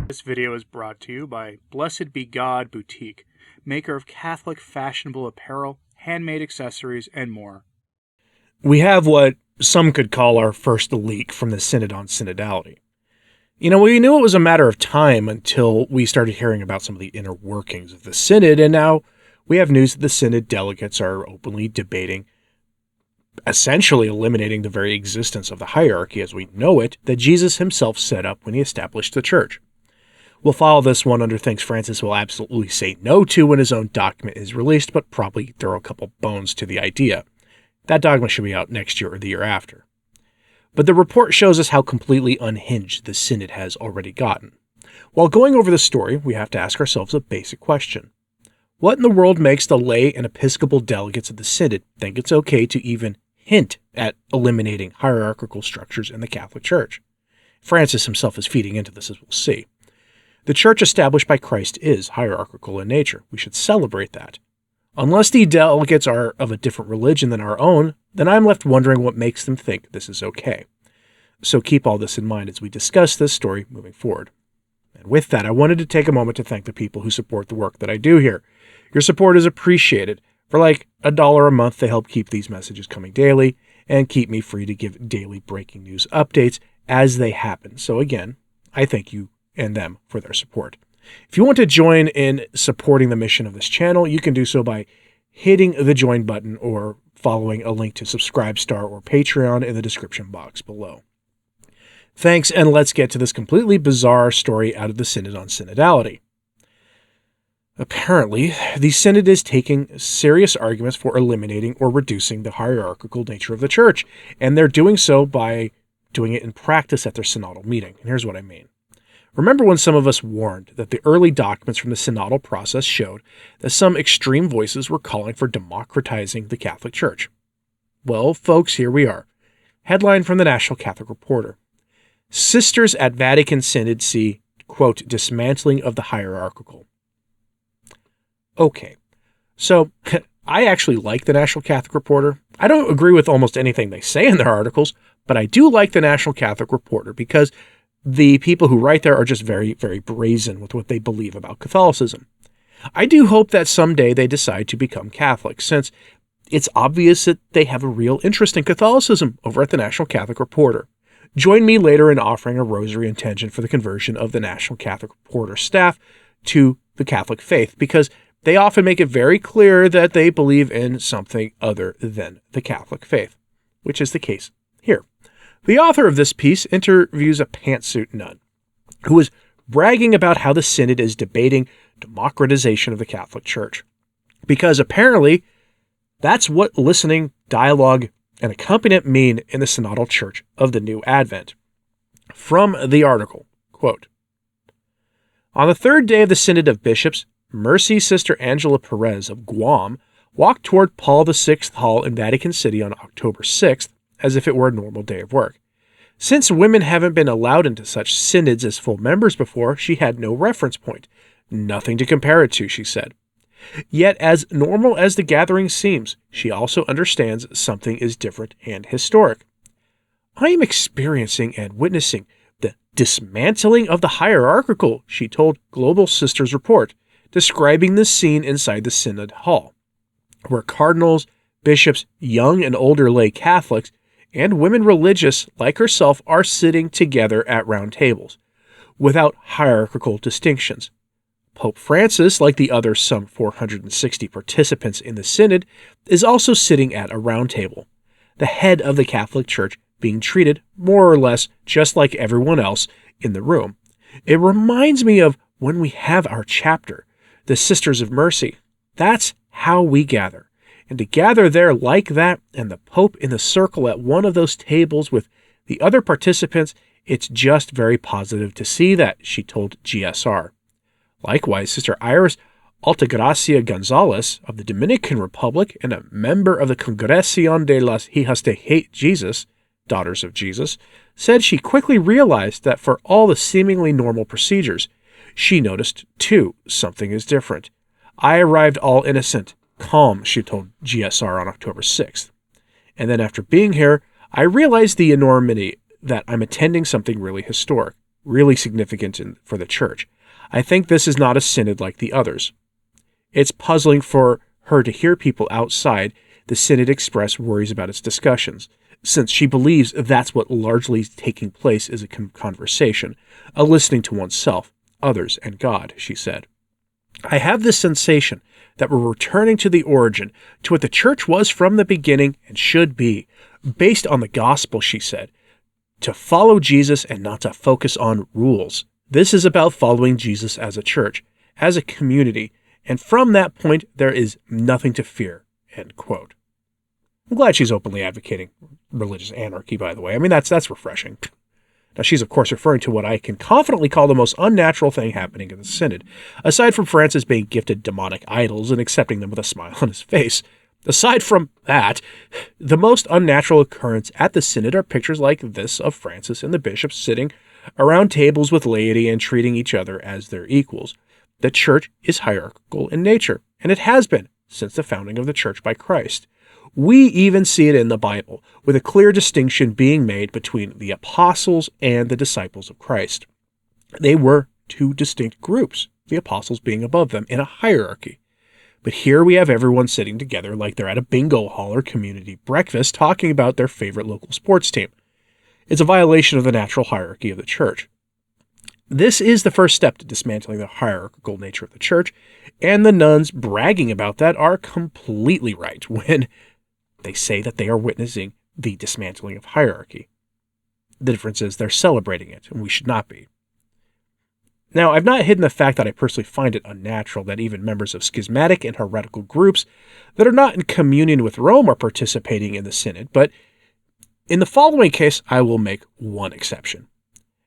This video is brought to you by Blessed Be God Boutique, maker of Catholic fashionable apparel, handmade accessories, and more. We have what some could call our first leak from the Synod on synodality. You know, we knew it was a matter of time until we started hearing about some of the inner workings of the Synod, and now we have news that the Synod delegates are openly debating, essentially eliminating the very existence of the hierarchy as we know it that Jesus himself set up when he established the Church. We'll follow this one under things Francis will absolutely say no to when his own document is released, but probably throw a couple bones to the idea. That dogma should be out next year or the year after. But the report shows us how completely unhinged the Synod has already gotten. While going over the story, we have to ask ourselves a basic question. What in the world makes the lay and episcopal delegates of the Synod think it's okay to even hint at eliminating hierarchical structures in the Catholic Church? Francis himself is feeding into this, as we'll see. The Church established by Christ is hierarchical in nature. We should celebrate that. Unless the delegates are of a different religion than our own, then I'm left wondering what makes them think this is okay. So keep all this in mind as we discuss this story moving forward. And with that, I wanted to take a moment to thank the people who support the work that I do here. Your support is appreciated. For like $1 a month, they help keep these messages coming daily and keep me free to give daily breaking news updates as they happen. So again, I thank you and them for their support. If you want to join in supporting the mission of this channel, you can do so by hitting the join button or following a link to Subscribestar or Patreon in the description box below. Thanks, and let's get to this completely bizarre story out of the Synod on synodality. Apparently, the Synod is taking serious arguments for eliminating or reducing the hierarchical nature of the Church, and they're doing so by doing it in practice at their synodal meeting. And here's what I mean. Remember when some of us warned that the early documents from the synodal process showed that some extreme voices were calling for democratizing the Catholic Church? Well, folks, here we are. Headline from the National Catholic Reporter. Sisters at Vatican Synod see, quote, dismantling of the hierarchical. Okay, so I actually like the National Catholic Reporter. I don't agree with almost anything they say in their articles, but I do like the National Catholic Reporter because the people who write there are just very, very brazen with what they believe about Catholicism. I do hope that someday they decide to become Catholic, since it's obvious that they have a real interest in Catholicism over at the National Catholic Reporter. Join me later in offering a rosary intention for the conversion of the National Catholic Reporter staff to the Catholic faith, because they often make it very clear that they believe in something other than the Catholic faith, which is the case here. The author of this piece interviews a pantsuit nun who is bragging about how the Synod is debating democratization of the Catholic Church, because apparently that's what listening, dialogue, and accompaniment mean in the Synodal Church of the New Advent. From the article, quote, on the third day of the Synod of Bishops, Mercy Sister Angela Perez of Guam walked toward Paul VI Hall in Vatican City on October 6th, as if it were a normal day of work. Since women haven't been allowed into such synods as full members before, she had no reference point. Nothing to compare it to, she said. Yet, as normal as the gathering seems, she also understands something is different and historic. I am experiencing and witnessing the dismantling of the hierarchical, she told Global Sisters Report, describing the scene inside the Synod Hall, where cardinals, bishops, young and older lay Catholics, and women religious like herself are sitting together at round tables, without hierarchical distinctions. Pope Francis, like the other some 460 participants in the Synod, is also sitting at a round table, the head of the Catholic Church being treated more or less just like everyone else in the room. It reminds me of when we have our chapter, the Sisters of Mercy. That's how we gather. And to gather there like that, and the Pope in the circle at one of those tables with the other participants, it's just very positive to see that, she told GSR. Likewise, Sister Iris Altagracia Gonzalez of the Dominican Republic and a member of the Congregación de las Hijas de Jesus, Daughters of Jesus, said she quickly realized that for all the seemingly normal procedures, she noticed, too, something is different. I arrived all innocent, calm, she told GSR on October 6th. And then after being here, I realized the enormity that I'm attending something really historic. really significant for the church. I think this is not a synod like the others. It's puzzling for her to hear people outside the synod express worries about its discussions, since she believes that's what largely is taking place is a conversation, a listening to oneself, others, and God, she said. I have this sensation that we're returning to the origin, to what the church was from the beginning and should be, based on the gospel, she said, to follow Jesus and not to focus on rules. This is about following Jesus as a church, as a community, and from that point, there is nothing to fear, end quote. I'm glad she's openly advocating religious anarchy, by the way. I mean, that's refreshing. Now, she's, of course, referring to what I can confidently call the most unnatural thing happening in the synod, aside from Francis being gifted demonic idols and accepting them with a smile on his face. Aside from that, the most unnatural occurrence at the synod are pictures like this of Francis and the bishops sitting around tables with laity and treating each other as their equals. The church is hierarchical in nature, and it has been since the founding of the church by Christ. We even see it in the Bible, with a clear distinction being made between the apostles and the disciples of Christ. They were two distinct groups, the apostles being above them in a hierarchy. But here we have everyone sitting together like they're at a bingo hall or community breakfast talking about their favorite local sports team. It's a violation of the natural hierarchy of the church. This is the first step to dismantling the hierarchical nature of the church, and the nuns bragging about that are completely right when they say that they are witnessing the dismantling of hierarchy. The difference is they're celebrating it, and we should not be. Now, I've not hidden the fact that I personally find it unnatural that even members of schismatic and heretical groups that are not in communion with Rome are participating in the synod, but in the following case, I will make one exception.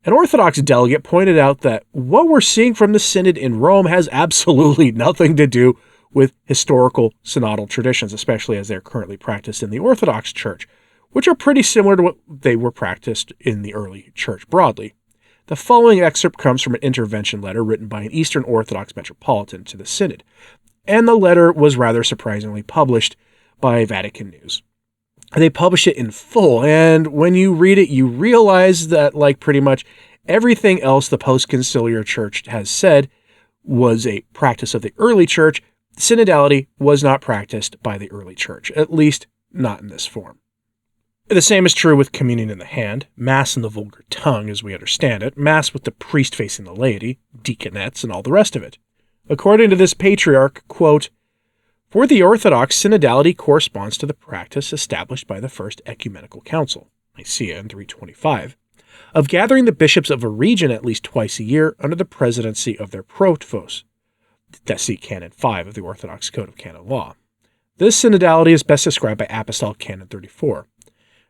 An Orthodox delegate pointed out that what we're seeing from the synod in Rome has absolutely nothing to do with historical synodal traditions, especially as they're currently practiced in the Orthodox Church, which are pretty similar to what they were practiced in the early church broadly. The following excerpt comes from an intervention letter written by an Eastern Orthodox metropolitan to the synod, and the letter was rather surprisingly published by Vatican News. They published it in full, and when you read it, you realize that, like pretty much everything else the post-conciliar church has said was a practice of the early church, synodality was not practiced by the early church, at least not in this form. The same is true with communion in the hand, Mass in the vulgar tongue as we understand it, Mass with the priest facing the laity, deaconettes, and all the rest of it. According to this patriarch, quote, for the Orthodox, synodality corresponds to the practice established by the First Ecumenical Council, Nicaea in 325, of gathering the bishops of a region at least twice a year under the presidency of their protovos, see Canon 5 of the Orthodox Code of Canon Law. This synodality is best described by Apostolic Canon 34.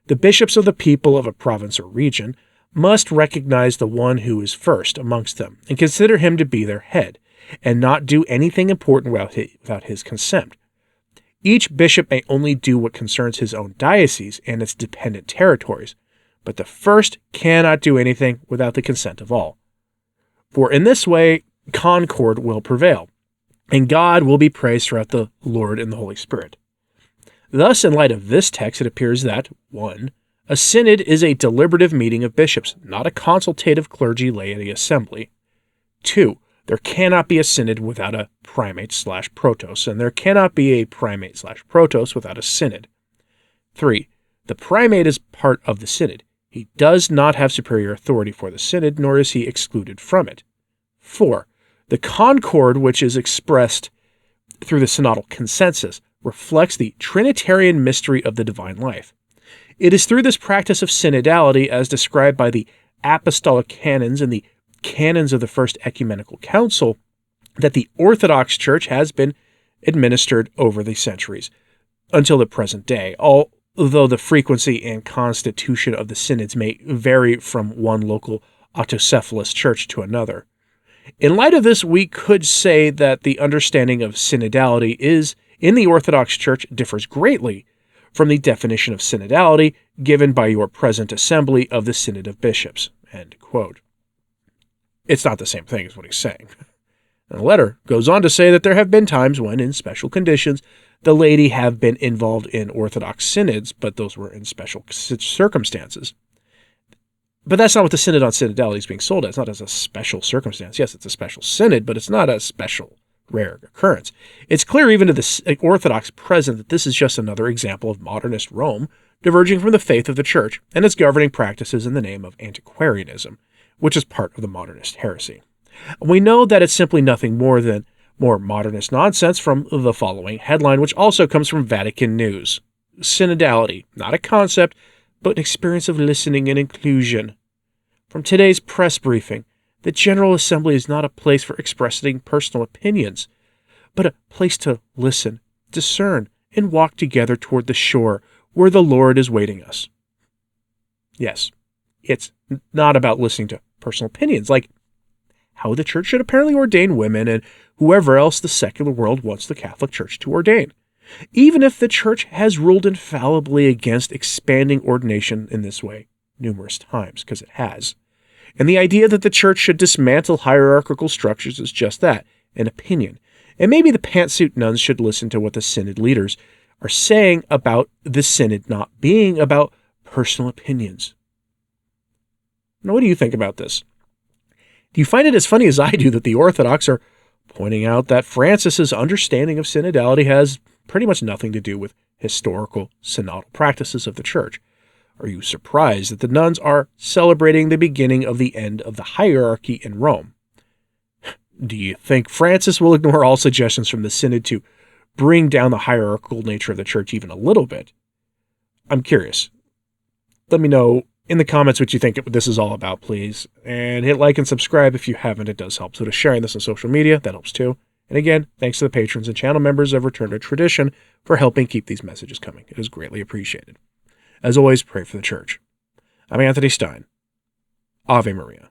The bishops of the people of a province or region must recognize the one who is first amongst them and consider him to be their head, and not do anything important without his consent. Each bishop may only do what concerns his own diocese and its dependent territories, but the first cannot do anything without the consent of all. For in this way, concord will prevail, and God will be praised throughout the Lord and the Holy Spirit. Thus, in light of this text, it appears that 1. A synod is a deliberative meeting of bishops, not a consultative clergy laity assembly. 2. There cannot be a synod without a primate/protos, and there cannot be a primate/protos without a synod. 3. The primate is part of the synod. He does not have superior authority for the synod, nor is he excluded from it. 4. The concord which is expressed through the synodal consensus reflects the Trinitarian mystery of the divine life. It is through this practice of synodality, as described by the apostolic canons and the canons of the First Ecumenical Council, that the Orthodox Church has been administered over the centuries until the present day, although the frequency and constitution of the synods may vary from one local autocephalous church to another. In light of this, we could say that the understanding of synodality in the Orthodox Church differs greatly from the definition of synodality given by your present assembly of the Synod of Bishops, end quote. It's not the same thing as what he's saying. And the letter goes on to say that there have been times when, in special conditions, the laity have been involved in Orthodox synods, but those were in special circumstances. But that's not what the Synod on Synodality is being sold as. It's not as a special circumstance. Yes, it's a special synod, but it's not a special, rare occurrence. It's clear even to the Orthodox present that this is just another example of modernist Rome diverging from the faith of the Church and its governing practices in the name of antiquarianism, which is part of the modernist heresy. We know that it's simply nothing more than more modernist nonsense from the following headline, which also comes from Vatican News. Synodality, not a concept, but an experience of listening and inclusion. From today's press briefing, the General Assembly is not a place for expressing personal opinions, but a place to listen, discern, and walk together toward the shore where the Lord is waiting us. Yes, it's not about listening to personal opinions, like how the Church should apparently ordain women and whoever else the secular world wants the Catholic Church to ordain. Even if the Church has ruled infallibly against expanding ordination in this way numerous times, because it has. And the idea that the Church should dismantle hierarchical structures is just that, an opinion. And maybe the pantsuit nuns should listen to what the Synod leaders are saying about the Synod not being about personal opinions. Now, what do you think about this? Do you find it as funny as I do that the Orthodox are pointing out that Francis's understanding of synodality has pretty much nothing to do with historical synodal practices of the Church? Are you surprised that the nuns are celebrating the beginning of the end of the hierarchy in Rome? Do you think Francis will ignore all suggestions from the Synod to bring down the hierarchical nature of the Church even a little bit? I'm curious. Let me know in the comments what you think this is all about, please. And hit like and subscribe if you haven't. It does help. So to sharing this on social media, that helps too. And again, thanks to the patrons and channel members of Return to Tradition for helping keep these messages coming. It is greatly appreciated. As always, pray for the Church. I'm Anthony Stine. Ave Maria.